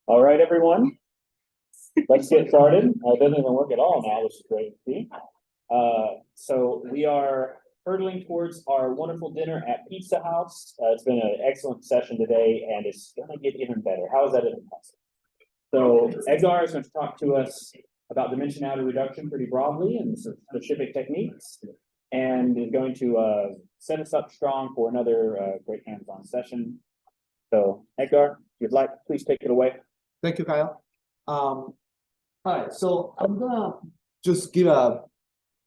All right, everyone, let's get started. It doesn't even work at all now, which is great to see. So we are hurtling towards our wonderful dinner at Pizza House. It's been an excellent session today, and it's going to get even better. How is that even possible? So Edgar is going to talk to us about dimensionality reduction pretty broadly and some specific techniques, and is going to set us up strong for another great hands-on session. So Edgar, if you'd like, please take it away. Thank you, Kyle. All right, so I'm gonna just give a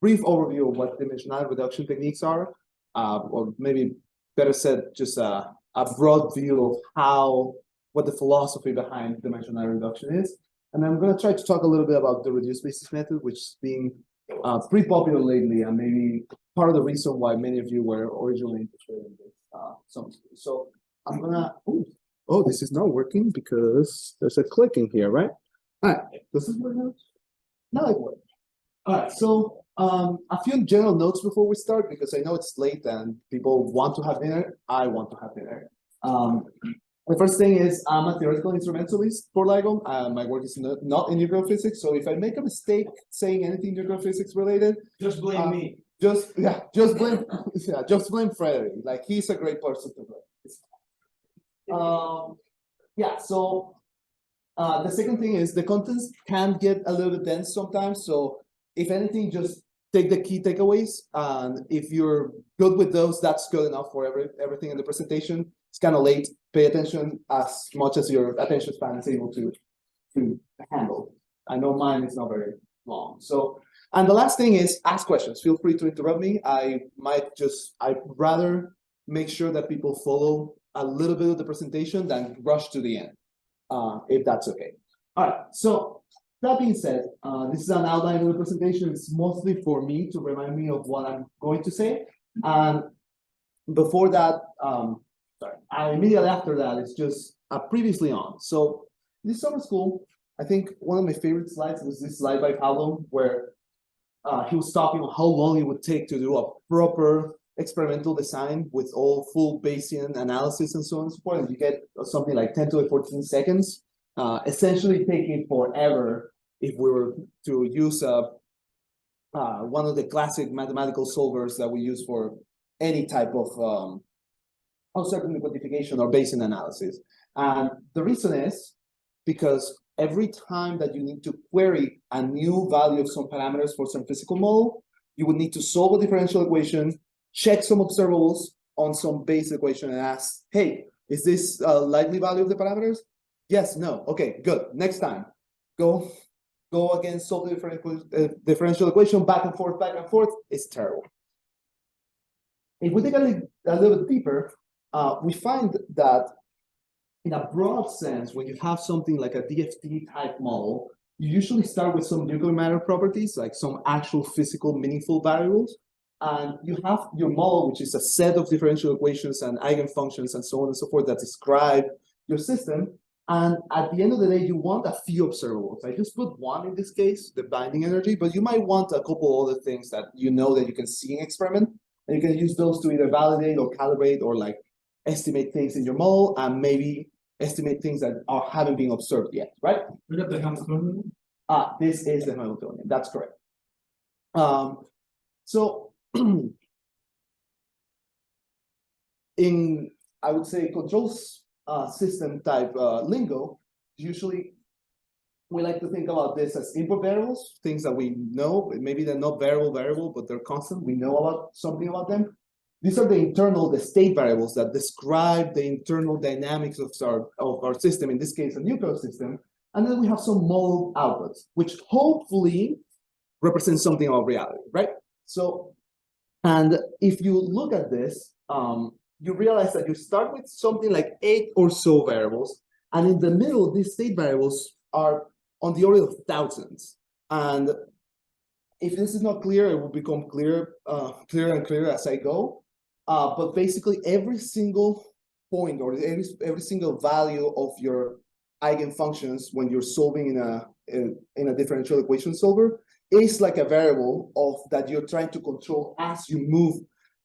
brief overview of what dimensionality reduction techniques are, or maybe better said, just a broad view of what the philosophy behind dimensionality reduction is. And I'm gonna try to talk a little bit about the reduced basis method, which is being pretty popular lately, and maybe part of the reason why many of you were originally interested in this. So I'm gonna. Oh, this is not working because there's a clicking here, right? All right, does this work now? Now it works. All right, so a few general notes before we start, because I know it's late and people want to have dinner. I want to have dinner. The first thing is I'm a theoretical instrumentalist for LIGO. My work is not in nuclear physics, so if I make a mistake saying anything nuclear physics related, just blame me. Just blame Frederick. Like, he's a great person to blame. So the second thing is the contents can get a little bit dense sometimes. So if anything, just take the key takeaways. And if you're good with those, that's good enough for everything in the presentation. It's kind of late. Pay attention as much as your attention span is able to handle. I know mine is not very long. So, and the last thing is ask questions. Feel free to interrupt me. I'd rather make sure that people follow a little bit of the presentation than rush to the end, if that's okay. All right, so that being said, this is an outline of the presentation. It's mostly for me to remind me of what I'm going to say. And before that, immediately after that, it's just previously on. So this summer school, I think one of my favorite slides was this slide by Pablo, where he was talking about how long it would take to do a proper experimental design with all full Bayesian analysis and so on and so forth, and you get something like 10 to the 14 seconds, essentially taking forever if we were to use one of the classic mathematical solvers that we use for any type of uncertainty quantification or Bayesian analysis. And the reason is because every time that you need to query a new value of some parameters for some physical model, you would need to solve a differential equation, check some observables on some base equation and ask, hey, is this a likely value of the parameters? Yes, no. Okay, good. Next time, go again, solve the differential equation, back and forth. It's terrible. If we dig a little bit deeper, we find that in a broad sense, when you have something like a DFT type model, you usually start with some nuclear matter properties, like some actual physical meaningful variables. And you have your model, which is a set of differential equations and eigenfunctions and so on and so forth that describe your system. And at the end of the day, you want a few observables. I just put one in this case, the binding energy, but you might want a couple other things that you know that you can see in experiment. And you can use those to either validate or calibrate or like estimate things in your model and maybe estimate things that haven't been observed yet, right? We got the Hamiltonian. This is the Hamiltonian. That's correct. So in, I would say, controls system type lingo, usually we like to think about this as input variables, things that we know. Maybe they're not variable, but they're constant. We know about something about them. These are the state variables that describe the internal dynamics of our system, in this case, a nuclear system. And then we have some model outputs, which hopefully represent something about reality, right? So, and if you look at this, you realize that you start with something like 8 or so variables, and in the middle, these state variables are on the order of thousands. And if this is not clear, it will become clearer and clearer as I go. But basically, every single point or every single value of your eigenfunctions when you're solving in a differential equation solver is like a variable that you're trying to control as you move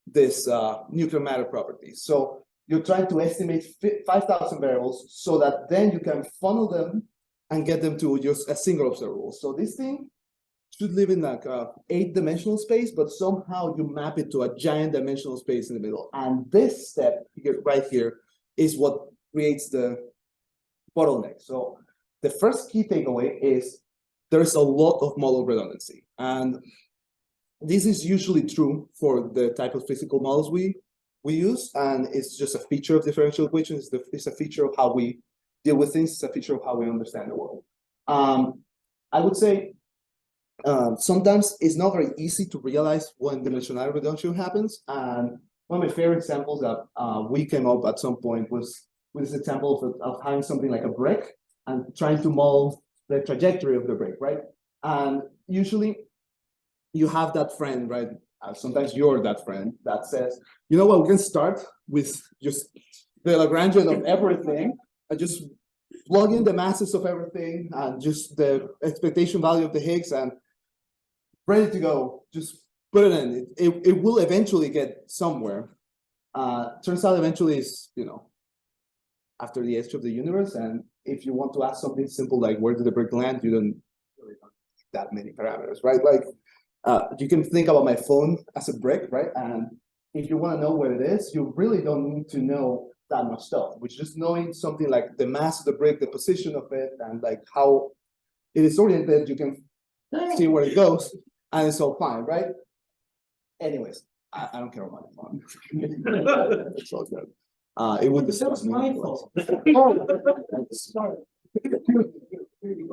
this nuclear matter property. So you're trying to estimate 5,000 variables so that then you can funnel them and get them to just a single observable. So this thing should live in like a 8-dimensional space, but somehow you map it to a giant dimensional space in the middle. And this step right here is what creates the bottleneck. So the first key takeaway is there's a lot of model redundancy. And this is usually true for the type of physical models we use, and it's just a feature of differential equations. It's a feature of how we deal with things. It's a feature of how we understand the world. I would say sometimes it's not very easy to realize when dimensionality reduction happens. And one of my favorite examples that we came up at some point was with this example of having something like a brick and trying to model the trajectory of the brick, right? And usually you have that friend, right? Sometimes you're that friend that says, you know what, we can start with just the Lagrangian of everything and just plug in the masses of everything and just the expectation value of the Higgs and ready to go. Just put it in. It will eventually get somewhere. Turns out eventually is, you know, after the edge of the universe. And if you want to ask something simple like where did the brick land, you don't really know that many parameters, right? Like you can think about my phone as a brick, right? And if you want to know where it is, you really don't need to know that much stuff, which just knowing something like the mass of the brick, the position of it, and like how it is oriented, you can see where it goes, and it's all fine, right? Anyways, I don't care about my phone. It's all good. It would be my fault. Sorry. There you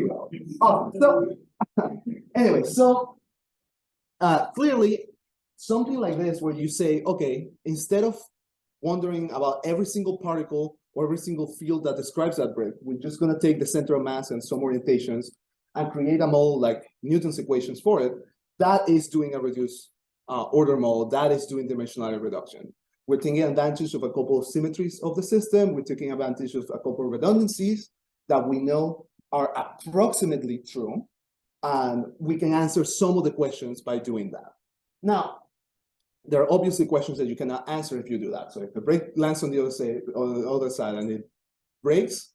go. So anyway, so clearly something like this where you say, okay, instead of wondering about every single particle or every single field that describes that brick, we're just going to take the center of mass and some orientations and create a model like Newton's equations for it. That is doing a reduced order model. That is doing dimensionality reduction. We're taking advantage of a couple of symmetries of the system. We're taking advantage of a couple of redundancies that we know are approximately true. And we can answer some of the questions by doing that. Now, there are obviously questions that you cannot answer if you do that. So if the brick lands on the other side and it breaks,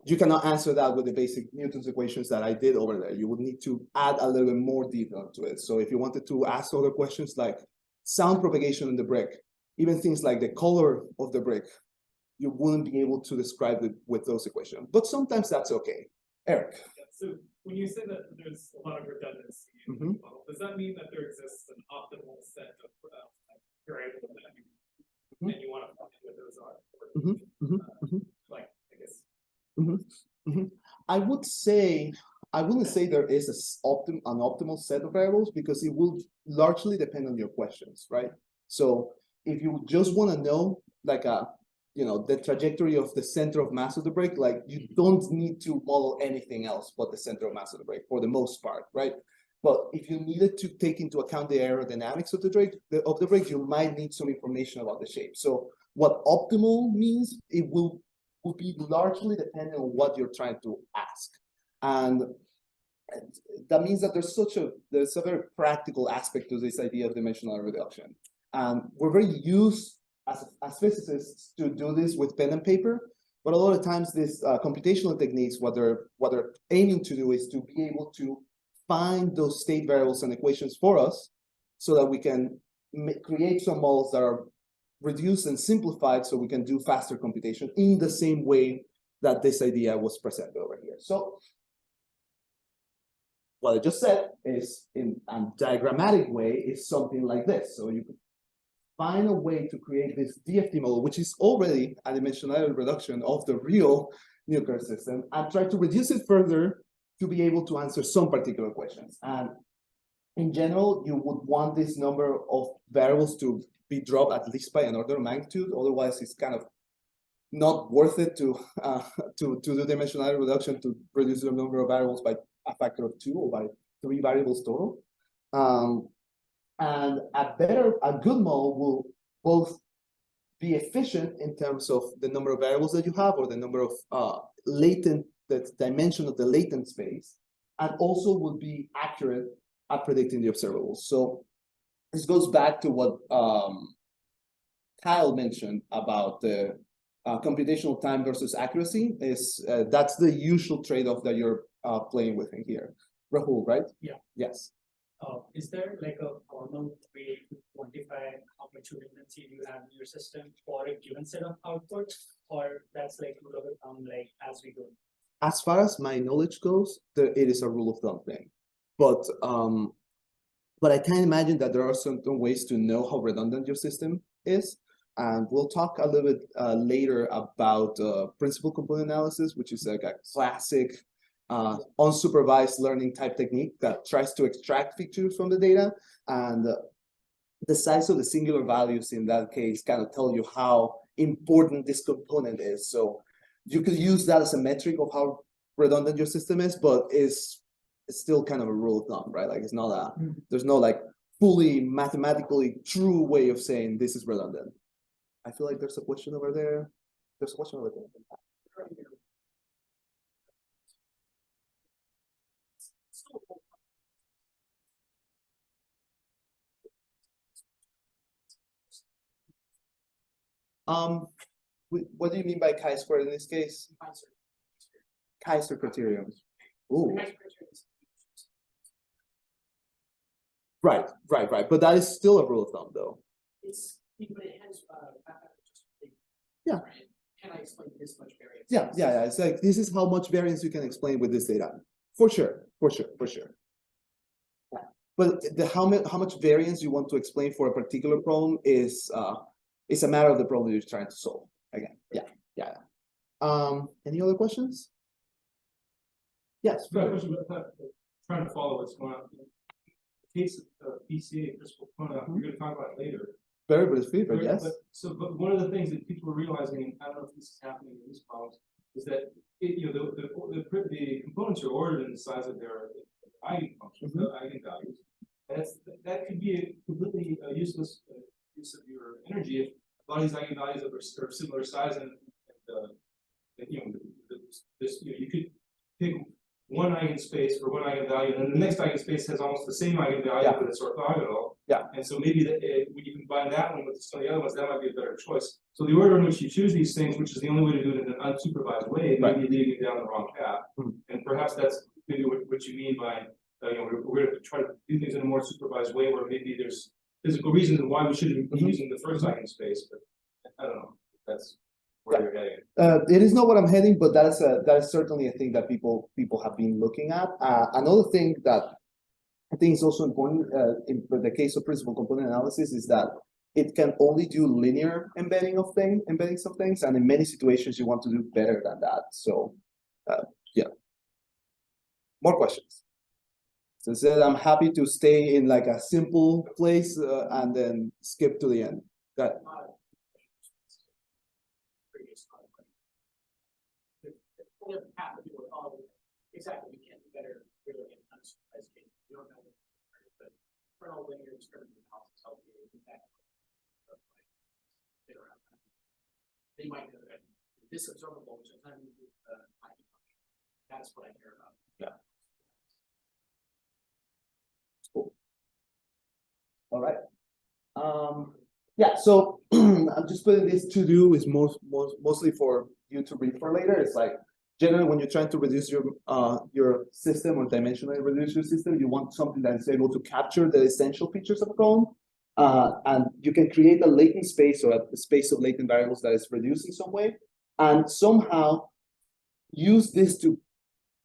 you cannot answer that with the basic Newton's equations that I did over there. You would need to add a little bit more detail to it. So if you wanted to ask other questions like sound propagation in the brick, even things like the color of the brick, you wouldn't be able to describe it with those equations. But sometimes that's okay. Eric. Yeah, so when you say that there's a lot of redundancy in the model, does that mean that there exists an optimal set of variables that you, and you want to find what those are? Like, I guess. I would say, I wouldn't say there is an optimal set of variables because it will largely depend on your questions, right? So if you just want to know like the trajectory of the center of mass of the brick, like you don't need to model anything else but the center of mass of the brick for the most part, right? But if you needed to take into account the aerodynamics of the brick, you might need some information about the shape. So what optimal means, it will be largely dependent on what you're trying to ask. And that means that there's a very practical aspect to this idea of dimensional reduction. We're very used as physicists to do this with pen and paper, but a lot of times these computational techniques, what they're aiming to do is to be able to find those state variables and equations for us so that we can create some models that are reduced and simplified so we can do faster computation in the same way that this idea was presented over here. So what I just said is in a diagrammatic way is something like this. So you could find a way to create this DFT model, which is already a dimensionality reduction of the real nuclear system, and try to reduce it further to be able to answer some particular questions. And in general, you would want this number of variables to be dropped at least by an order of magnitude. Otherwise, it's kind of not worth it to do dimensionality reduction to reduce the number of variables by a factor of 2 or by 3 variables total. And a good model will both be efficient in terms of the number of variables that you have or the number of the dimension of the latent space, and also will be accurate at predicting the observables. So this goes back to what Kyle mentioned about the computational time versus accuracy. That's the usual trade-off that you're playing with in here. Rahul, right? Yeah. Yes. Is there like a formal way to quantify how much redundancy you have in your system for a given set of outputs, or that's like rule of thumb, like as we go? As far as my knowledge goes, it is a rule of thumb thing, but I can imagine that there are certain ways to know how redundant your system is, and we'll talk a little bit later about principal component analysis, which is like a classic unsupervised learning type technique that tries to extract features from the data, and the size of the singular values in that case kind of tell you how important this component is. So you could use that as a metric of how redundant your system is, but it's still kind of a rule of thumb, right? Like it's not a, there's no like fully mathematically true way of saying this is redundant. I feel like there's a question over there. There's a question over there. What do you mean by chi-squared in this case? Kaiser criterion. Ooh. Right. But that is still a rule of thumb, though. But it has, Yeah. Can I explain this much variance? Yeah. It's like this is how much variance you can explain with this data. For sure. Yeah. But how much variance you want to explain for a particular problem is a matter of the problem you're trying to solve. Again, yeah. Any other questions? Yes. Trying to follow what's going on. The case of PCA, principal component, we're going to talk about it later. Very briefly, but yes. But one of the things that people are realizing, and I don't know if this is happening in these problems, is that the components are ordered in the size of their eigenfunctions, the eigenvalues. And that could be a completely useless use of your energy if a lot of these eigenvalues are similar size, and you could pick one eigenspace for one eigenvalue, and then the next eigenspace has almost the same eigenvalue, but it's orthogonal. Yeah. And so maybe when you combine that one with some of the other ones, that might be a better choice. So the order in which you choose these things, which is the only way to do it in an unsupervised way, may be leading you down the wrong path. And perhaps that's maybe what you mean by we're going to try to do things in a more supervised way, where maybe there's physical reasons why we shouldn't be using the first eigenspace, but I don't know. That's where you're heading. It is not what I'm heading, but that is certainly a thing that people have been looking at. Another thing that I think is also important in the case of principal component analysis is that it can only do linear embedding some things, and in many situations you want to do better than that. So, yeah. More questions? So I said I'm happy to stay in like a simple place and then skip to the end. Got it. Exactly, we can't do better really in unsupervised case. You don't know, but kernel linear experimental analysis help you with that. They might know that this observable, which is not even that's what I care about. Yeah. Cool. All right. Yeah. So I'm just putting this to do is mostly for you to read for later. It's like generally when you're trying to reduce your system or dimensionally reduce your system, you want something that is able to capture the essential features of a problem. And you can create a latent space or a space of latent variables that is reduced in some way, and somehow use this to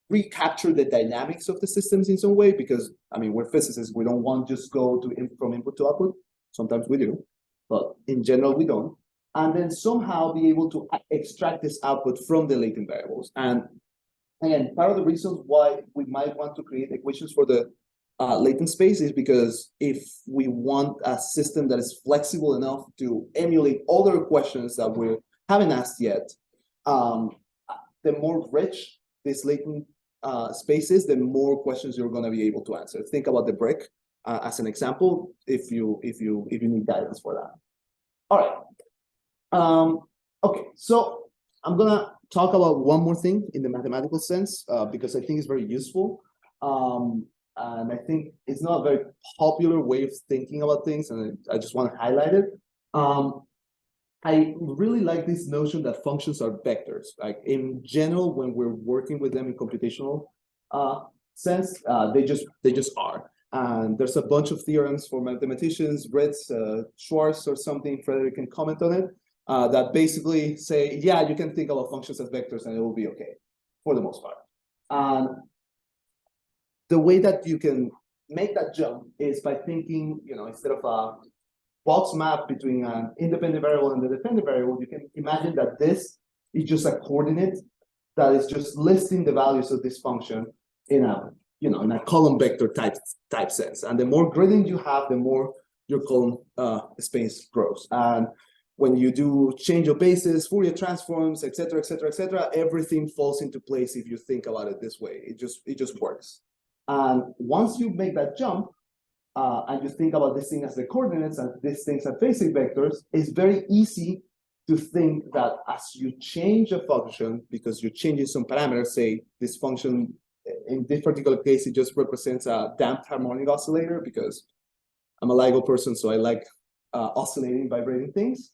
recapture the dynamics of the systems in some way, because I mean, we're physicists, we don't want just go from input to output. Sometimes we do, but in general we don't. And then somehow be able to extract this output from the latent variables. And again, part of the reasons why we might want to create equations for the latent space is because if we want a system that is flexible enough to emulate other questions that we haven't asked yet, the more rich this latent space is, the more questions you're going to be able to answer. Think about the brick as an example, if you need guidance for that. All right. Okay, so I'm gonna talk about one more thing in the mathematical sense because I think it's very useful. And I think it's not a very popular way of thinking about things, and I just want to highlight it. I really like this notion that functions are vectors. Like in general, when we're working with them in computational sense, they just are. And there's a bunch of theorems for mathematicians, Ritz, Schwartz, or something. Frederick can comment on it. That basically say, yeah, you can think about functions as vectors, and it will be okay for the most part. And the way that you can make that jump is by thinking, instead of a box map between an independent variable and the dependent variable, you can imagine that this is just a coordinate that is just listing the values of this function in a in a column vector type sense. And the more gradient you have, the more your column space grows. And when you do change of basis, Fourier transforms, etc., etc., etc., everything falls into place if you think about it this way. It just works. And once you make that jump, and you think about this thing as the coordinates and these things as basic vectors, it's very easy to think that as you change a function, because you're changing some parameters, say this function, in this particular case, it just represents a damped harmonic oscillator, because I'm a LIGO person, so I like oscillating, vibrating things.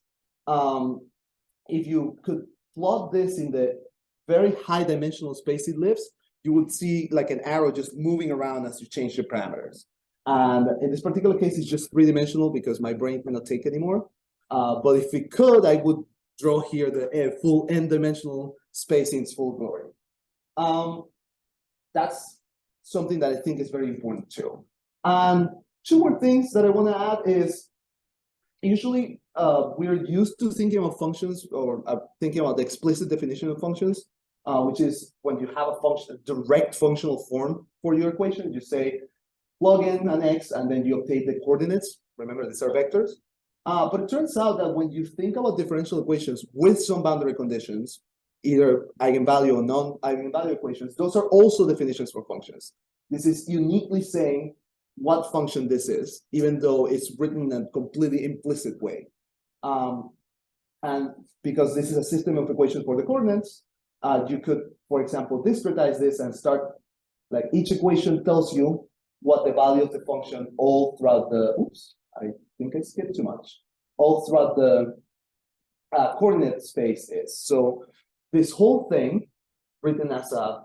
If you could plot this in the very high dimensional space it lives, you would see like an arrow just moving around as you change the parameters. And in this particular case, it's just three-dimensional because my brain cannot take anymore. But if it could, I would draw here the full n-dimensional space in its full glory. That's something that I think is very important too. And two more things that I want to add is, usually we're used to thinking about functions or thinking about the explicit definition of functions, which is when you have a function, a direct functional form for your equation. You say, plug in an x, and then you obtain the coordinates. Remember, these are vectors. But it turns out that when you think about differential equations with some boundary conditions, either eigenvalue or non-eigenvalue equations, those are also definitions for functions. This is uniquely saying what function this is, even though it's written in a completely implicit way. And because this is a system of equations for the coordinates, you could, for example, discretize this and start, like each equation tells you what the value of the function all throughout the, oops, I think I skipped too much, all throughout the coordinate space is. So this whole thing, written as a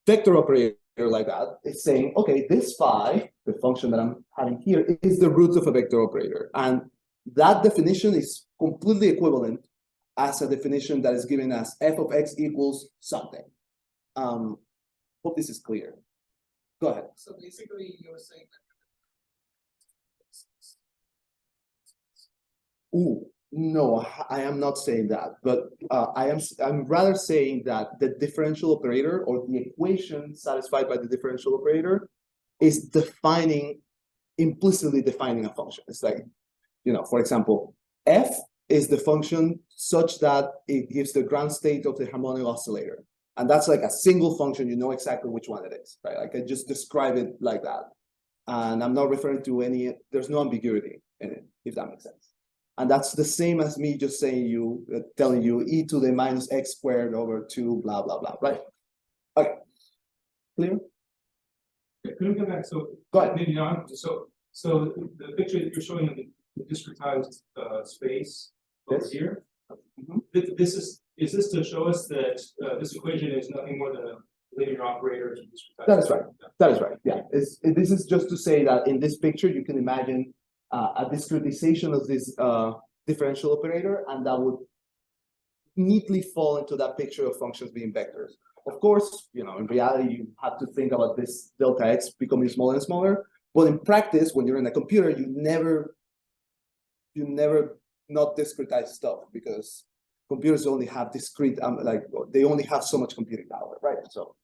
vector operator like that, is saying, okay, this phi, the function that I'm having here, is the root of a vector operator. And that definition is completely equivalent as a definition that is given as f of x equals something. Hope this is clear. Go ahead. So basically, you're saying that. Ooh, no, I am not saying that, but I'm rather saying that the differential operator, or the equation satisfied by the differential operator, is implicitly defining a function. It's like, for example, f is the function such that it gives the ground state of the harmonic oscillator. And that's like a single function, you know exactly which one it is, right? I can just describe it like that. And I'm not referring to there's no ambiguity in it, if that makes sense. And that's the same as me just saying telling you e to the minus x squared over 2, blah, blah, blah, right? Okay, clear? Can we go back? So go ahead. Maybe not. So the picture that you're showing of the discretized space over here, is this to show us that this equation is nothing more than a linear operator to discretize? That is right. That is right. Yeah. This is just to say that in this picture, you can imagine a discretization of this differential operator, and that would neatly fall into that picture of functions being vectors. Of course, in reality, you have to think about this delta x becoming smaller and smaller. But in practice, when you're in a computer, you never not discretize stuff, because computers only have discrete, they only have so much computing power, right? So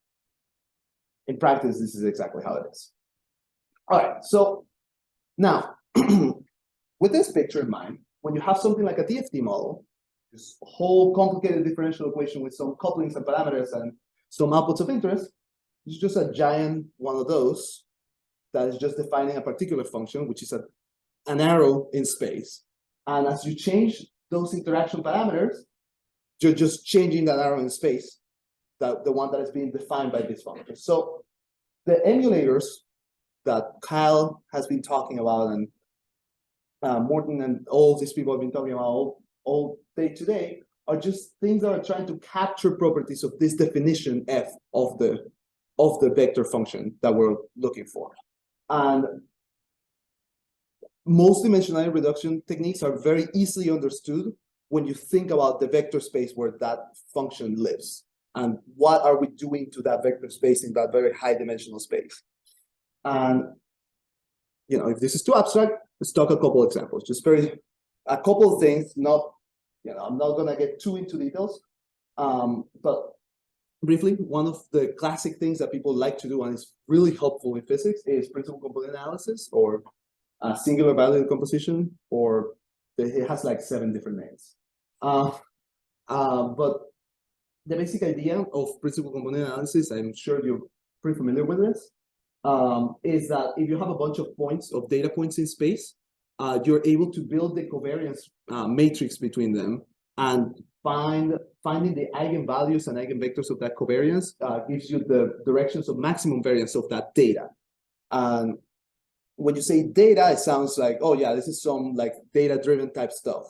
in practice, this is exactly how it is. All right, so now, with this picture in mind, when you have something like a DFT model, this whole complicated differential equation with some couplings and parameters and some outputs of interest, it's just a giant one of those that is just defining a particular function, which is an arrow in space. And as you change those interaction parameters, you're just changing that arrow in space, the one that is being defined by this function. So the emulators that Kyle has been talking about, and Morton and all these people have been talking about all day today, are just things that are trying to capture properties of this definition F of the vector function that we're looking for. And most dimensionality reduction techniques are very easily understood when you think about the vector space where that function lives, and what are we doing to that vector space in that very high dimensional space. And if this is too abstract, let's talk a couple examples. Just a couple of things. Not, I'm not gonna get too into details, but briefly, one of the classic things that people like to do and is really helpful in physics is principal component analysis, or singular value decomposition, or it has like 7 different names. But the basic idea of principal component analysis, I'm sure you're pretty familiar with this, is that if you have a bunch of points, of data points in space, you're able to build the covariance matrix between them, and finding the eigenvalues and eigenvectors of that covariance gives you the directions of maximum variance of that data. And when you say data, it sounds like, oh yeah, this is some like data-driven type stuff.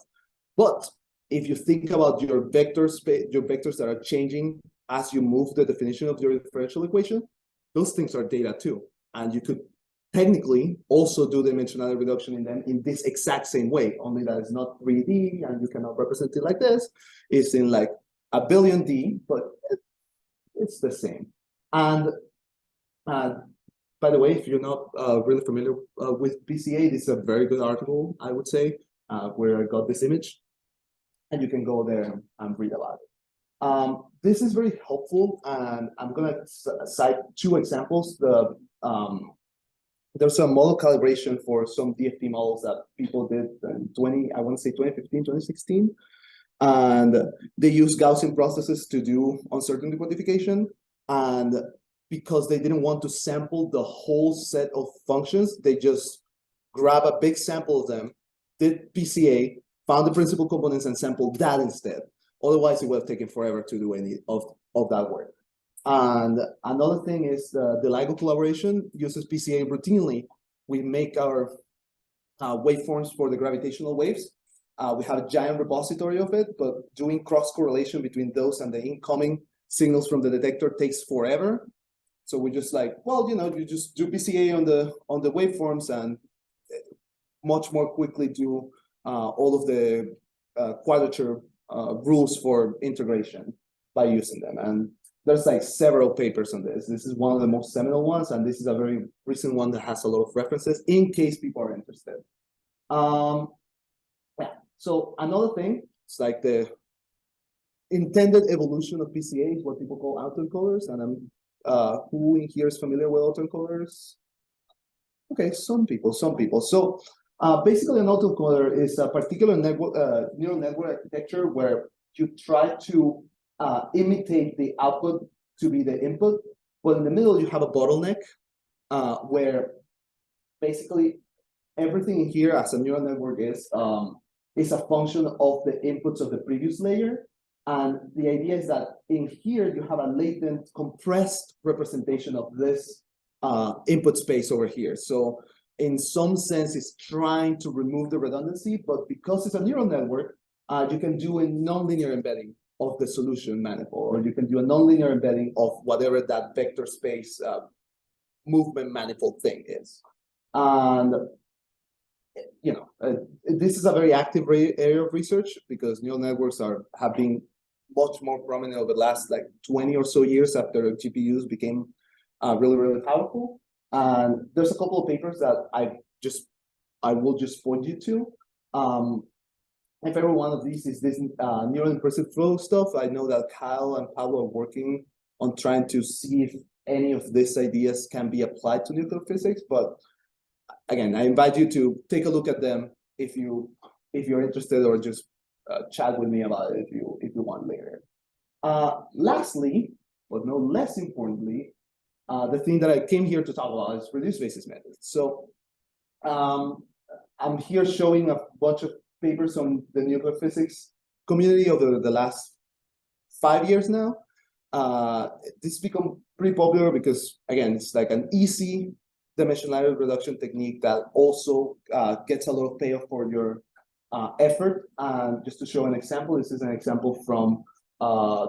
But if you think about your vector space, your vectors that are changing as you move the definition of your differential equation, those things are data too. And you could technically also do dimensionality reduction in them in this exact same way, only that it's not 3D and you cannot represent it like this. It's in like a billion D, but it's the same. And by the way, if you're not really familiar with PCA, this is a very good article, I would say, where I got this image. And you can go there and read about it. This is very helpful, and I'm going to cite 2 examples. There's a model calibration for some DFT models that people did in 2015, 2016. And they use Gaussian processes to do uncertainty quantification. And because they didn't want to sample the whole set of functions, they just grab a big sample of them, did PCA, found the principal components, and sampled that instead. Otherwise, it would have taken forever to do any of that work. And another thing is the LIGO collaboration uses PCA routinely. We make our waveforms for the gravitational waves. We have a giant repository of it, but doing cross correlation between those and the incoming signals from the detector takes forever. So we just like, well, you just do PCA on the waveforms and much more quickly do all of the quadrature rules for integration by using them. And there's like several papers on this. This is one of the most seminal ones, and this is a very recent one that has a lot of references in case people are interested. Yeah. So another thing, it's like the intended evolution of PCA is what people call autoencoders, and who in here is familiar with autoencoders? Okay, some people. So basically, an autoencoder is a particular neural network architecture where you try to imitate the output to be the input, but in the middle you have a bottleneck where basically everything in here as a neural network is a function of the inputs of the previous layer. And the idea is that in here you have a latent compressed representation of this input space over here. So in some sense, it's trying to remove the redundancy, but because it's a neural network, you can do a nonlinear embedding of the solution manifold, or you can do a nonlinear embedding of whatever that vector space movement manifold thing is. And this is a very active area of research because neural networks have been much more prominent over the last like 20 or so years after GPUs became really, really powerful. And there's a couple of papers that I will just point you to. My favorite one of these is this neural implicit flow stuff. I know that Kyle and Pablo are working on trying to see if any of these ideas can be applied to nuclear physics. But again, I invite you to take a look at them if you're interested, or just chat with me about it if you want later. Lastly, but no less importantly, the thing that I came here to talk about is reduced basis methods. So I'm here showing a bunch of papers on the nuclear physics community over the last 5 years now. This become pretty popular because, again, it's like an easy dimensionality reduction technique that also gets a lot of payoff for your effort. And just to show an example, this is an example from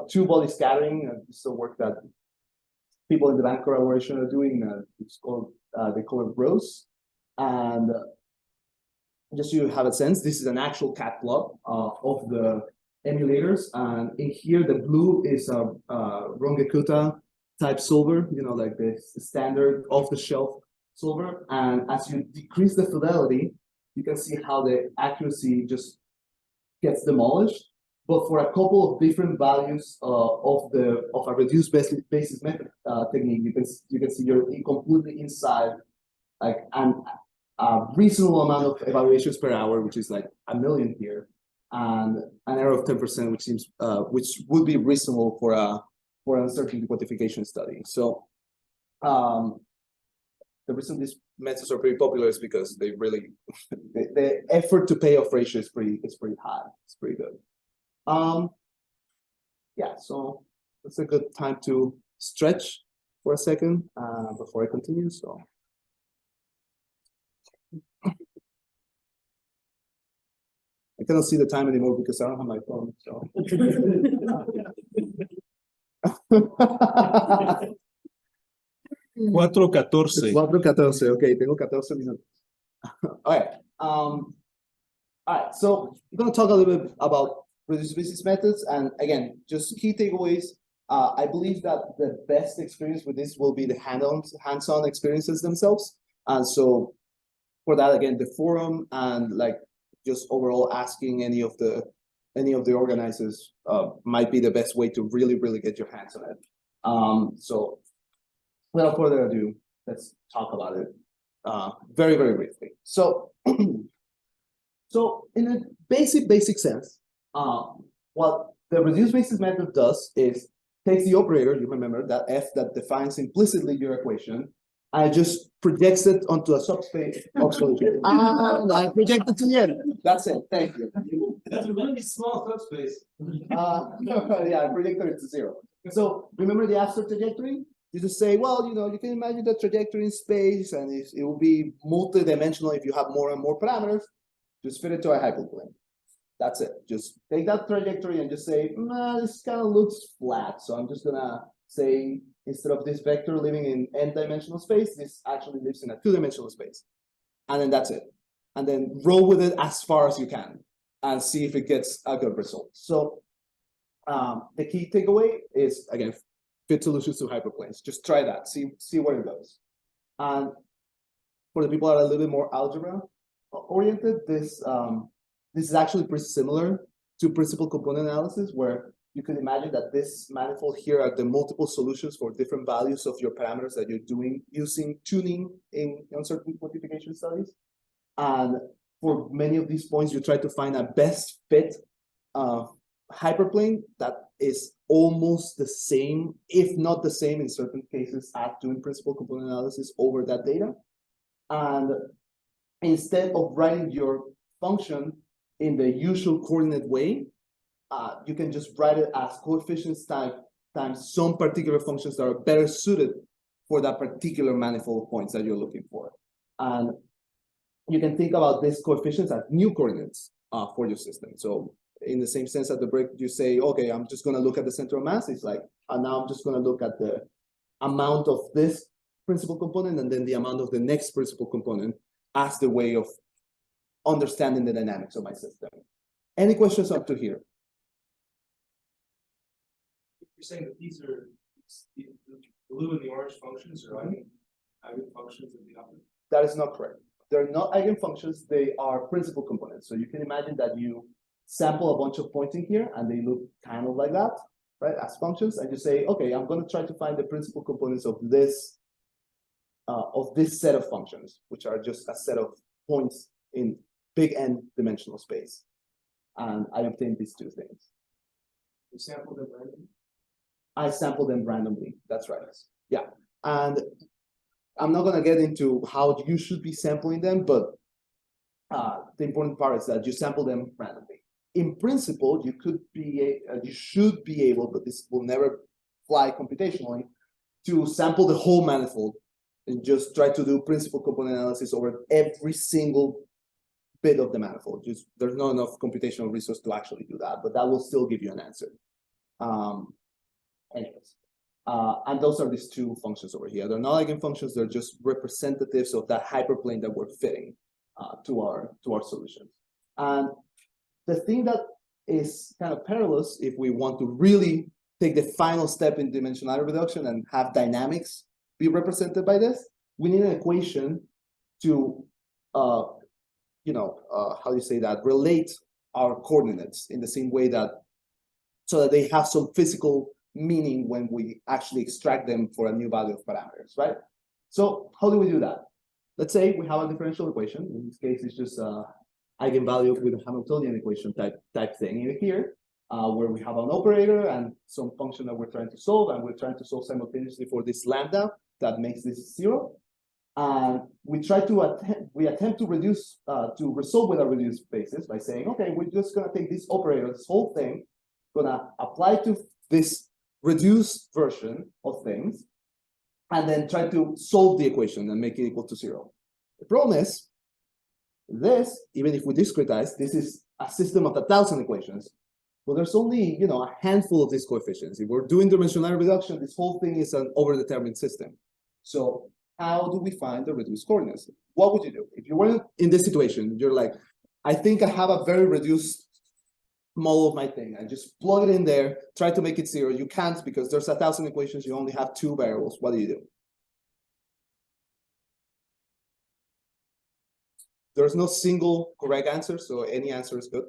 two-body scattering. This is the work that people in the bank collaboration are doing. It's called, they call it ROSE. And just so you have a sense, this is an actual cat plot of the emulators. And in here, the blue is a Runge-Kutta type solver, you know, like the standard off-the-shelf solver. And as you decrease the fidelity, you can see how the accuracy just gets demolished. But for a couple of different values of a reduced basis method technique, you can see you're completely inside like a reasonable amount of evaluations per hour, which is like 1 million here, and an error of 10%, which seems which would be reasonable for an uncertainty quantification study. So the reason these methods are pretty popular is because they really the effort to payoff ratio is pretty high. It's pretty good. Yeah, so it's a good time to stretch for a second before I continue. So I cannot see the time anymore because I don't have my phone. So 4:14. 4:14. Okay, tengo 14 minutos. All right, so we're going to talk a little bit about reduced basis methods. And again, just key takeaways. I believe that the best experience with this will be the hands-on experiences themselves. And so for that, again, the forum and like just overall asking any of the organizers might be the best way to really get your hands on it. So without further ado, let's talk about it very briefly. So so in a basic sense, what the reduced basis method does is takes the operator, you remember that F that defines implicitly your equation, and just projects it onto a subspace of solution. I projected to the end. That's it. Thank you. That's a really small subspace. Yeah, I projected it to 0. So remember the abstract trajectory? You just say, well, you know, you can imagine the trajectory in space, and it will be multi-dimensional if you have more and more parameters. Just fit it to a hyperplane. That's it. Just take that trajectory and just say, this kind of looks flat. So I'm just gonna say, instead of this vector living in n-dimensional space, this actually lives in a 2-dimensional space. And then that's it. And then roll with it as far as you can and see if it gets a good result. So the key takeaway is, again, fit solutions to hyperplanes. Just try that, see where it goes. And for the people that are a little bit more algebra oriented, this is actually pretty similar to principal component analysis, where you can imagine that this manifold here are the multiple solutions for different values of your parameters that you're doing using tuning in uncertainty quantification studies. And for many of these points, you try to find a best fit hyperplane that is almost the same, if not the same in certain cases, as doing principal component analysis over that data. And instead of writing your function in the usual coordinate way, you can just write it as coefficients times some particular functions that are better suited for that particular manifold points that you're looking for. And you can think about these coefficients as new coordinates for your system. So in the same sense, at the break, you say, okay, I'm just going to look at the center of mass. It's like, and now I'm just going to look at the amount of this principal component and then the amount of the next principal component as the way of understanding the dynamics of my system. Any questions up to here? You're saying that these are the blue and the orange functions are eigenfunctions of the upper? That is not correct. They're not eigenfunctions, they are principal components. So you can imagine that you sample a bunch of points in here and they look kind of like that, right, as functions, and you say, okay, I'm going to try to find the principal components of this set of functions, which are just a set of points in big N dimensional space. And I obtain these two things. You sample them randomly? I sample them randomly. That's right. Yeah. And I'm not going to get into how you should be sampling them, but the important part is that you sample them randomly. In principle, you should be able, but this will never fly computationally, to sample the whole manifold and just try to do principal component analysis over every single bit of the manifold. Just there's not enough computational resource to actually do that, but that will still give you an answer. Anyways, and those are these two functions over here. They're not eigenfunctions, they're just representatives of that hyperplane that we're fitting to our solution. And the thing that is kind of perilous if we want to really take the final step in dimensionality reduction and have dynamics be represented by this, we need an equation to, how do you say that, relate our coordinates in the same way that, so that they have some physical meaning when we actually extract them for a new value of parameters, right? So how do we do that? Let's say we have a differential equation. In this case, it's just eigenvalue with a Hamiltonian equation type thing in here, where we have an operator and some function that we're trying to solve, and we're trying to solve simultaneously for this lambda that makes this 0. And we attempt to reduce to resolve with a reduced basis by saying, okay, we're just gonna take this operator, this whole thing, gonna apply to this reduced version of things, and then try to solve the equation and make it equal to 0. The problem is, this, even if we discretize, this is a system of 1,000 equations. Well, there's only a handful of these coefficients. If we're doing dimensionality reduction, this whole thing is an overdetermined system. So how do we find the reduced coordinates? What would you do? If you were in this situation, you're like, I think I have a very reduced model of my thing. I just plug it in there, try to make it 0. You can't because there's 1,000 equations. You only have 2 variables. What do? There's no single correct answer, so any answer is good.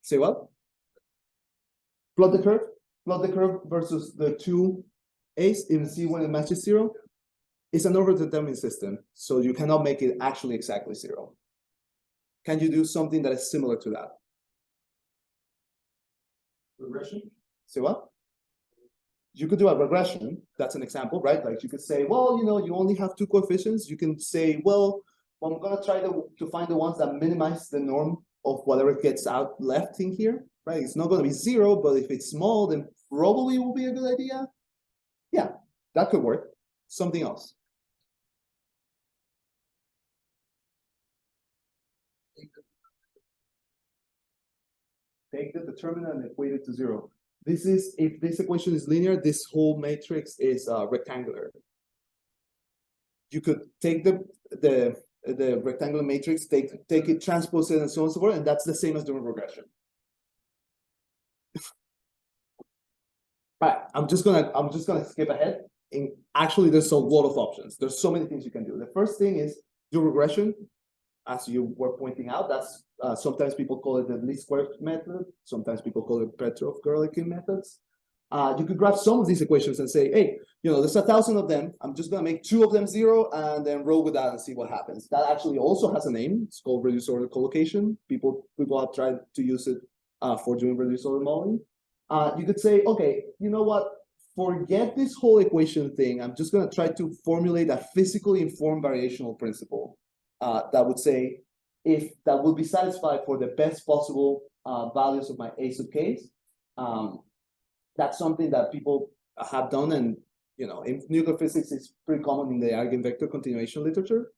Say what? Plot the curve. Plot the curve versus the 2 A's and see when it matches 0. It's an overdetermined system, so you cannot make it actually exactly 0. Can you do something that is similar to that? Regression? Say what? You could do a regression. That's an example, right? Like you could say, well, you only have 2 coefficients. You can say, well, I'm gonna try to find the ones that minimize the norm of whatever gets out left in here, right? It's not gonna be 0, but if it's small, then probably will be a good idea. Yeah, that could work. Something else. Take the determinant and equate it to 0. This is, if this equation is linear, this whole matrix is rectangular. You could take the rectangular matrix, take it, transpose it, and so on and so forth, and that's the same as doing regression. Right, I'm just gonna skip ahead. And actually, there's a lot of options. There's so many things you can do. The first thing is do regression, as you were pointing out. That's sometimes people call it the least squares method. Sometimes people call it Petrov-Gerlikin methods. You could grab some of these equations and say, hey, there's 1,000 of them. I'm just gonna make 2 of them 0 and then roll with that and see what happens. That actually also has a name. It's called reduced order collocation. People have tried to use it for doing reduced order modeling. You could say, okay, you know what? Forget this whole equation thing. I'm just gonna try to formulate a physically informed variational principle that would say, if that will be satisfied for the best possible values of my A sub k's. That's something that people have done, and in nuclear physics, it's pretty common in the eigenvector continuation literature.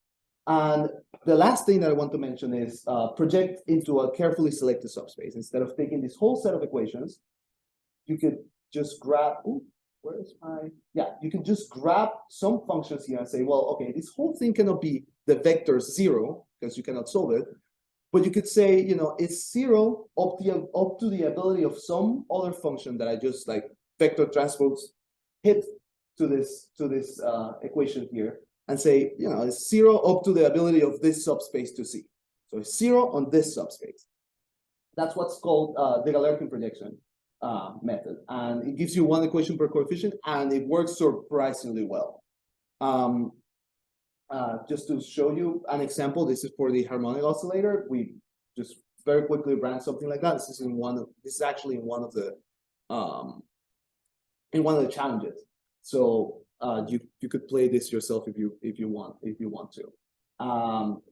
And the last thing that I want to mention is project into a carefully selected subspace. Instead of taking this whole set of equations, you could just grab, you can just grab some functions here and say, well, okay, this whole thing cannot be the vector 0 because you cannot solve it. But you could say, it's 0 up to the ability of some other function that I just like vector transpose hit to this equation here and say, it's 0 up to the ability of this subspace to C. So it's 0 on this subspace. That's what's called the Galerkin projection method. And it gives you 1 equation per coefficient, and it works surprisingly well. Just to show you an example, this is for the harmonic oscillator. We just very quickly ran something like that. This is actually in one of the challenges. So you could play this yourself if you want to.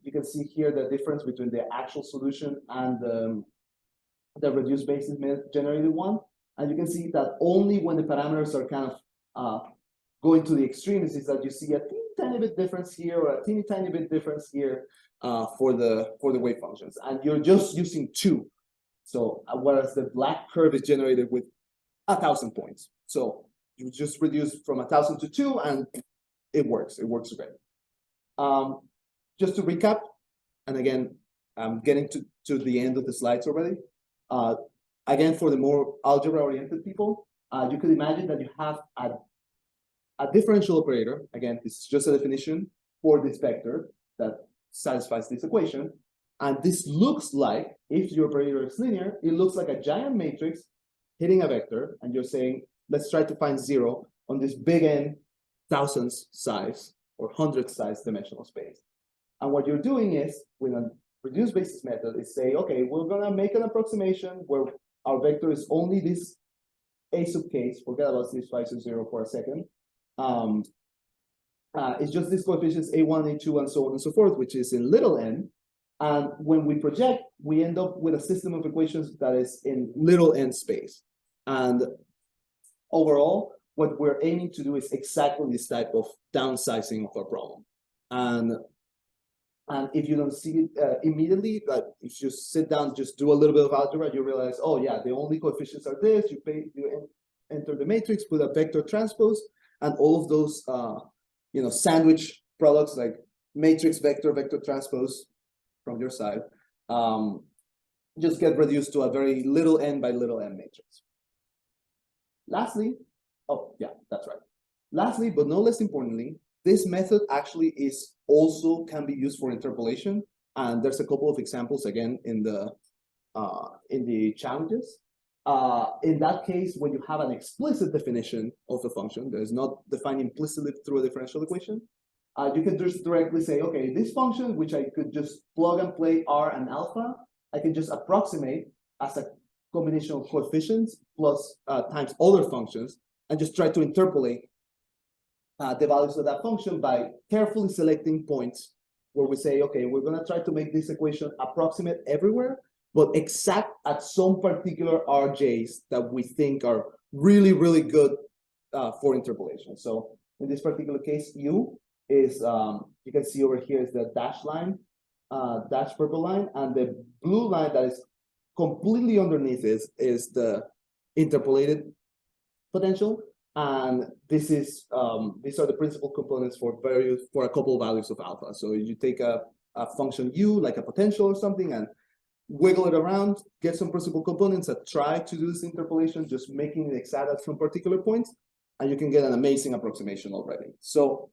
You can see here the difference between the actual solution and the reduced basis generated one. And you can see that only when the parameters are kind of going to the extremes is that you see a teeny tiny bit difference here or a teeny tiny bit difference here for the wave functions. And you're just using 2. So whereas the black curve is generated with 1,000 points. So you just reduce from 1,000 to 2 and it works. It works great. Just to recap, and again, I'm getting to the end of the slides already. Again, for the more algebra-oriented people, you could imagine that you have a differential operator. Again, this is just a definition for this vector that satisfies this equation. And this looks like, if your operator is linear, it looks like a giant matrix hitting a vector, and you're saying, let's try to find 0 on this big N thousands size or hundreds size dimensional space. And what you're doing is, with a reduced basis method, is say, okay, we're gonna make an approximation where our vector is only this A sub case, forget about this phi sub 0 for a second. It's just these coefficients A1, A2, and so on and so forth, which is in little n. And when we project, we end up with a system of equations that is in little n space. And overall, what we're aiming to do is exactly this type of downsizing of our problem. And if you don't see it immediately, like if you just sit down, just do a little bit of algebra, you realize, oh yeah, the only coefficients are this. You enter the matrix, put a vector transpose, and all of those sandwich products like matrix vector, vector transpose from your side, just get reduced to a very little n by little n matrix. Lastly, oh yeah, that's right. Lastly, but no less importantly, this method actually is also can be used for interpolation, and there's a couple of examples again in the challenges. In that case, when you have an explicit definition of the function that is not defined implicitly through a differential equation, you can just directly say, okay, this function, which I could just plug and play R and alpha, I can just approximate as a combination of coefficients plus times other functions, and just try to interpolate the values of that function by carefully selecting points where we say, okay, we're going to try to make this equation approximate everywhere, but exact at some particular RJs that we think are really, really good for interpolation. So in this particular case, U is, you can see over here is the dashed line, dashed purple line, and the blue line that is completely underneath is the interpolated potential. And this is these are the principal components for a couple of values of alpha. So you take a function U, like a potential or something, and wiggle it around, get some principal components that try to do this interpolation, just making it exact at some particular points, and you can get an amazing approximation already. So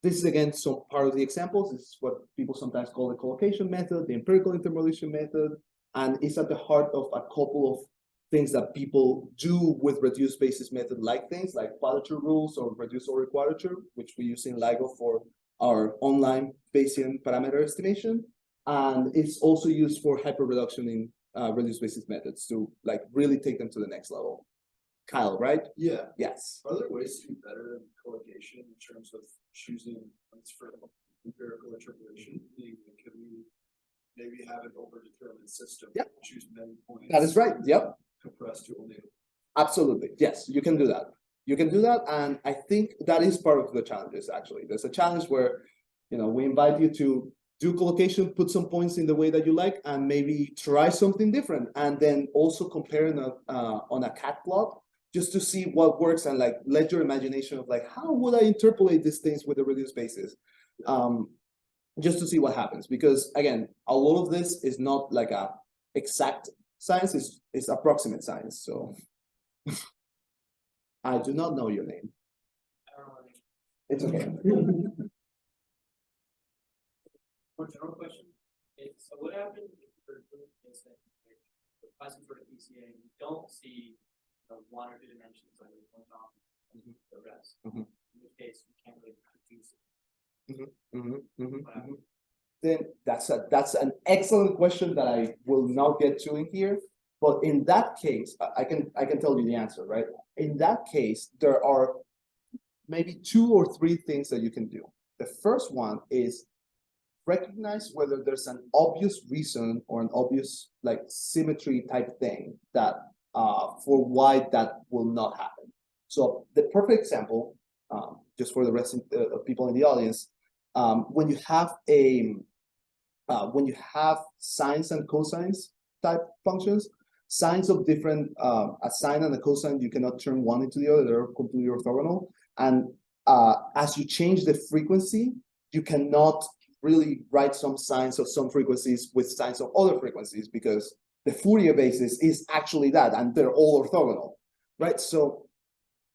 this is again some part of the examples. This is what people sometimes call the collocation method, the empirical interpolation method, and it's at the heart of a couple of things that people do with reduced basis method, like things like quadrature rules or reduced order quadrature, which we use in LIGO for our online Bayesian parameter estimation. And it's also used for hyperreduction in reduced basis methods to like really take them to the next level. Kyle, right? Yeah. Yes. Are there ways to do better in collocation in terms of choosing points for empirical interpolation? Can we maybe have an overdetermined system? Yep. Choose many points. That is right. Yep. Compressed to only. Absolutely. Yes, you can do that. You can do that. And I think that is part of the challenges, actually. There's a challenge where, we invite you to do collocation, put some points in the way that you like, and maybe try something different. And then also compare on a cat plot just to see what works and like let your imagination of like, how would I interpolate these things with a reduced basis? Just to see what happens. Because again, a lot of this is not like a exact science, is approximate science. So I do not know your name. It's okay. One general question is, so what happens if you're doing this thing, like passing for the PCA, you don't see one or two dimensions like it goes on the rest. In which case, you can't really produce it. Then that's an excellent question that I will not get to in here. But in that case, I can tell you the answer, right? In that case, there are maybe 2 or 3 things that you can do. The first one is recognize whether there's an obvious reason or an obvious like symmetry type thing that for why that will not happen. So the perfect example, just for the rest of people in the audience, when you have sines and cosines type functions, sines of different a sine and a cosine, you cannot turn one into the other; they're completely orthogonal. And as you change the frequency, you cannot really write some sines of some frequencies with sines of other frequencies, because the Fourier basis is actually that, and they're all orthogonal, right? So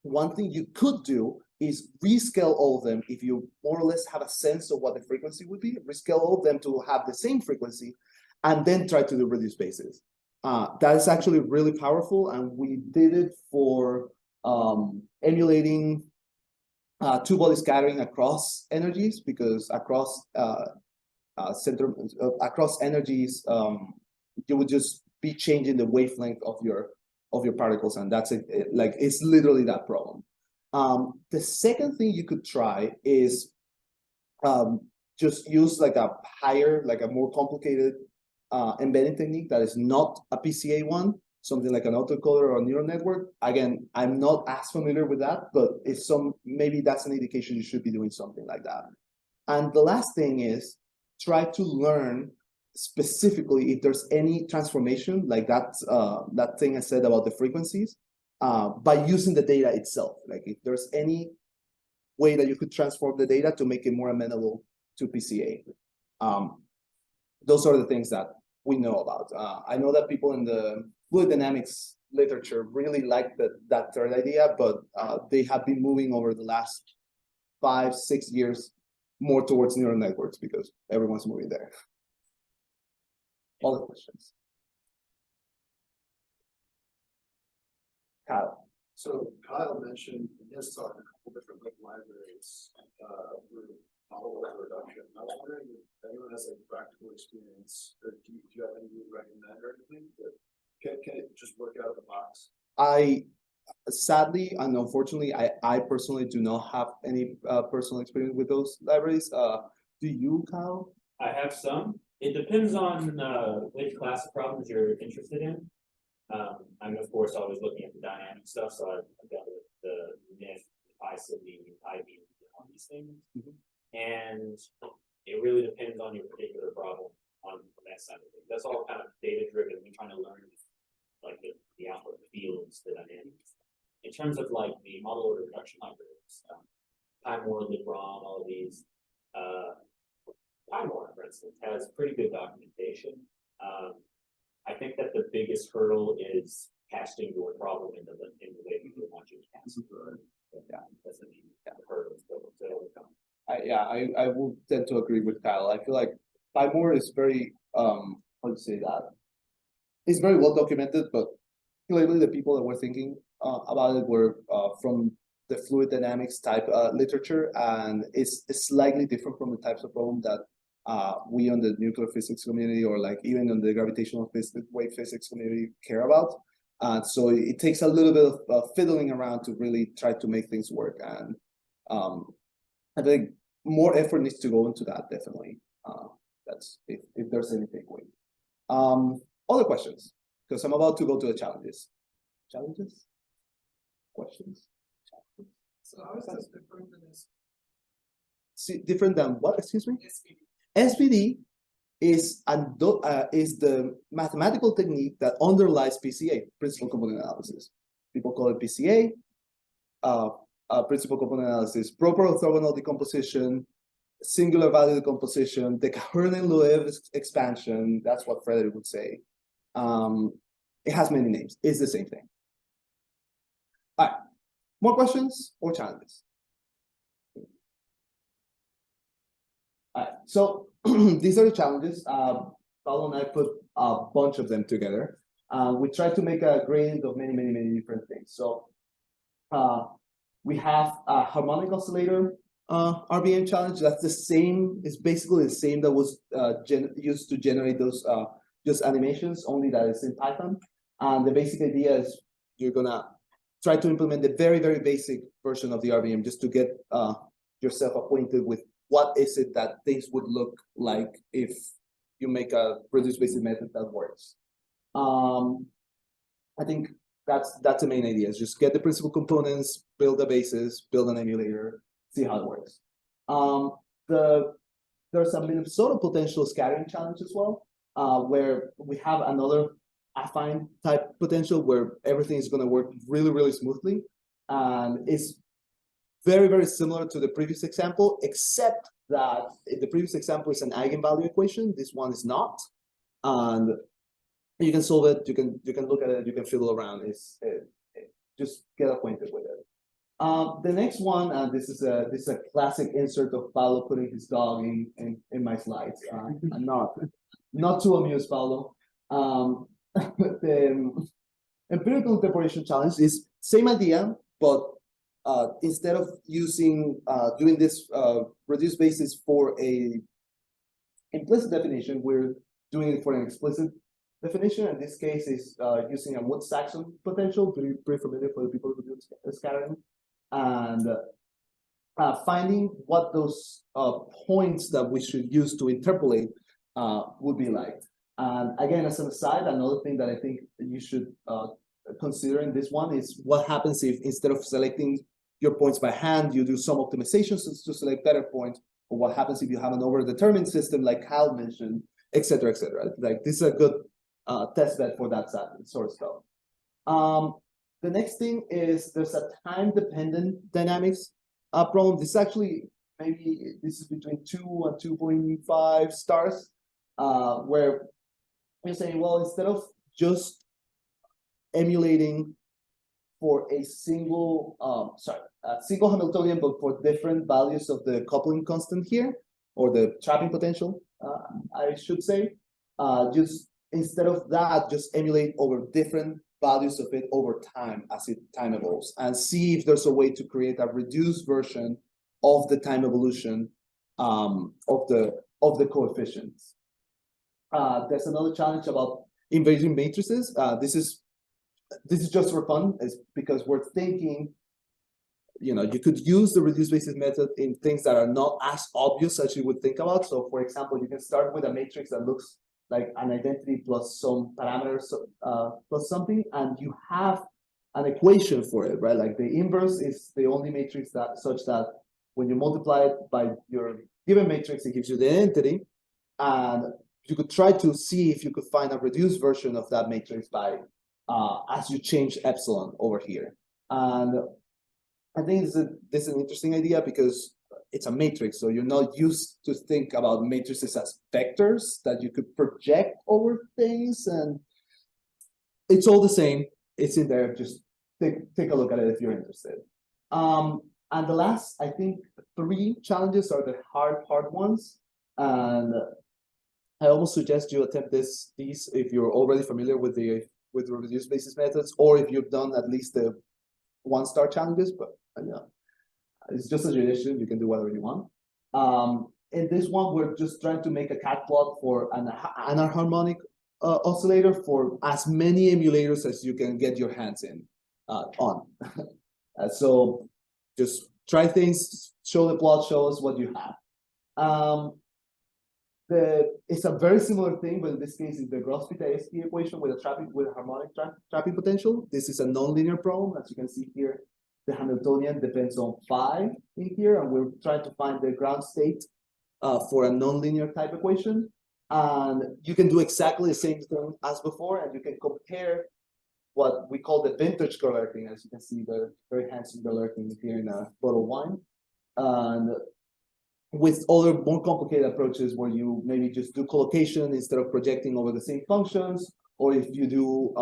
one thing you could do is rescale all of them. If you more or less have a sense of what the frequency would be, rescale all of them to have the same frequency, and then try to do reduced basis. That is actually really powerful, and we did it for emulating two-body scattering across energies, because across across energies, you would just be changing the wavelength of your particles, and that's it. Like, it's literally that problem. The second thing you could try is just use like a more complicated embedding technique that is not a PCA one, something like an autoencoder or a neural network. Again, I'm not as familiar with that, but it's maybe that's an indication you should be doing something like that. And the last thing is try to learn specifically if there's any transformation, like that thing I said about the frequencies, by using the data itself. Like, if there's any way that you could transform the data to make it more amenable to PCA. Those are the things that we know about. I know that people in the fluid dynamics literature really like that third idea, but they have been moving over the last 5-6 years more towards neural networks, because everyone's moving there. All the questions. Kyle. So Kyle mentioned in his talk a couple different like libraries for model reduction. I was wondering if anyone has like practical experience, or do you have any you would recommend or anything that can it just work out of the box? Sadly and unfortunately, I personally do not have any personal experience with those libraries. Do you, Kyle? I have some. It depends on which class of problems you're interested in. I'm of course always looking at the dynamic stuff, so I've got the NIF, ICD, IB, on these things. And it really depends on your particular problem on that side of things. That's all kind of data driven. We're trying to learn like the output fields, the dynamics. In terms of like the model order reduction libraries, PyMore, LibRom, all of these, PyMore, for instance, has pretty good documentation. I think that the biggest hurdle is casting your problem in the way people want you to cast it. Yeah, that's the hurdle to overcome. I will tend to agree with Kyle. I feel like PyMore is very how to say that? It's very well documented, but clearly the people that were thinking about it were from the fluid dynamics type literature, and it's slightly different from the types of problem that we on the nuclear physics community, or like even on the gravitational wave physics community, care about. So it takes a little bit of fiddling around to really try to make things work, and I think more effort needs to go into that, definitely. That's if there's any takeaway. Other questions? Because I'm about to go to the challenges. Challenges? Questions? Challenges? So how is this different than this? See, different than what? Excuse me? SVD. SVD is the mathematical technique that underlies PCA, principal component analysis. People call it PCA, principal component analysis, proper orthogonal decomposition, singular value decomposition, the Kernel-Loewe expansion. That's what Frederick would say. It has many names. It's the same thing. All right. More questions or challenges? All right. So these are the challenges. Paulo and I put a bunch of them together. We tried to make a gradient of many different things. So we have a harmonic oscillator RBM challenge. That's the same. It's basically the same that was used to generate those just animations, only that it's in Python. And the basic idea is you're gonna try to implement the very basic version of the RBM just to get yourself acquainted with what is it that things would look like if you make a reduced basis method that works. I think that's the main idea, is just get the principal components, build a basis, build an emulator, see how it works. There's a Minnesota potential scattering challenge as well, where we have another affine type potential where everything is going to work really, really smoothly. And it's very, very similar to the previous example, except that the previous example is an eigenvalue equation. This one is not. And you can solve it, you can look at it, you can fiddle around. Just get acquainted with it. The next one, this is a classic insert of Paulo putting his dog in my slides. I'm not too amused, Paulo. The empirical interpolation challenge is same idea, but instead of doing this reduced basis for a implicit definition, we're doing it for an explicit definition. In this case, is using a Wood-Saxon potential, pretty familiar for the people who do scattering, and finding what those points that we should use to interpolate would be like. And again, as an aside, another thing that I think you should consider in this one is what happens if instead of selecting your points by hand, you do some optimizations to select better points, or what happens if you have an overdetermined system like Kyle mentioned, et cetera, et cetera. Like this is a good test bed for that sort of stuff. The next thing is there's a time-dependent dynamics problem. This actually, maybe this is between 2 and 2.5 stars, where you're saying, well, instead of just emulating for a single Hamiltonian, but for different values of the coupling constant here, or the trapping potential, I should say, just instead of that, just emulate over different values of it over time as time evolves, and see if there's a way to create a reduced version of the time evolution of the coefficients. There's another challenge about invading matrices. This is just for fun, is because we're thinking, you could use the reduced basis method in things that are not as obvious as you would think about. So for example, you can start with a matrix that looks like an identity plus some parameters plus something, and you have an equation for it, right? Like the inverse is the only matrix that such that when you multiply it by your given matrix, it gives you the identity, and you could try to see if you could find a reduced version of that matrix by as you change epsilon over here. And I think this is an interesting idea because it's a matrix, so you're not used to think about matrices as vectors that you could project over things, and it's all the same. It's in there. Just take a look at it if you're interested. And the last, I think, 3 challenges are the hard ones, and I almost suggest you attempt these if you're already familiar with the reduced basis methods, or if you've done at least the 1-star challenges. But it's just a suggestion. You can do whatever you want. In this one, we're just trying to make a cat plot for an anharmonic oscillator for as many emulators as you can get your hands on. So just try things, show the plot, show us what you have. It's a very similar thing, but in this case, it's the Gross-Pitaevsky equation with a harmonic trapping potential. This is a nonlinear problem, as you can see here. The Hamiltonian depends on phi in here, and we're trying to find the ground state for a nonlinear type equation. And you can do exactly the same thing as before, and you can compare what we call the vintage Galerkin. As you can see, the very handsome Galerkin here in a bottle of wine. And with other more complicated approaches where you maybe just do collocation instead of projecting over the same functions, or if you do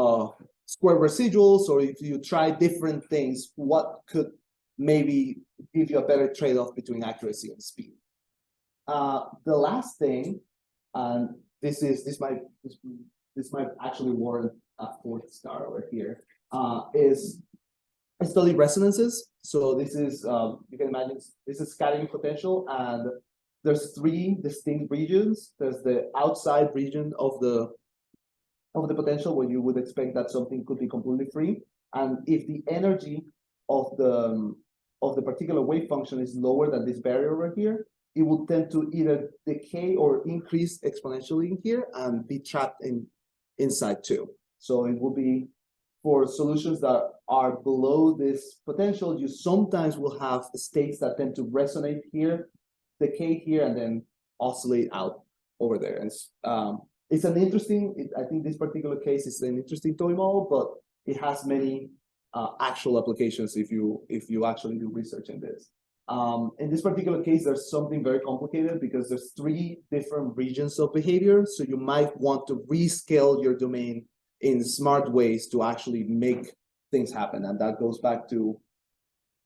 square residuals, or if you try different things, what could maybe give you a better trade-off between accuracy and speed. The last thing, and this might actually warrant a 4th star over here, is study resonances. So this is you can imagine this is scattering potential, and there's 3 distinct regions. There's the outside region of the potential where you would expect that something could be completely free, and if the energy of the particular wave function is lower than this barrier over here, it will tend to either decay or increase exponentially in here and be trapped inside too. So it will be for solutions that are below this potential, you sometimes will have states that tend to resonate here, decay here, and then oscillate out over there. And it's an interesting, I think this particular case is an interesting toy model, but it has many actual applications if you actually do research in this. In this particular case, there's something very complicated because there's 3 different regions of behavior. So you might want to rescale your domain in smart ways to actually make things happen. And that goes back to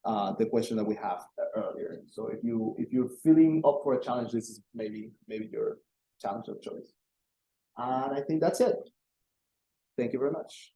the question that we have earlier. So if you're feeling up for a challenge, this is maybe your challenge of choice. And I think that's it. Thank you very much.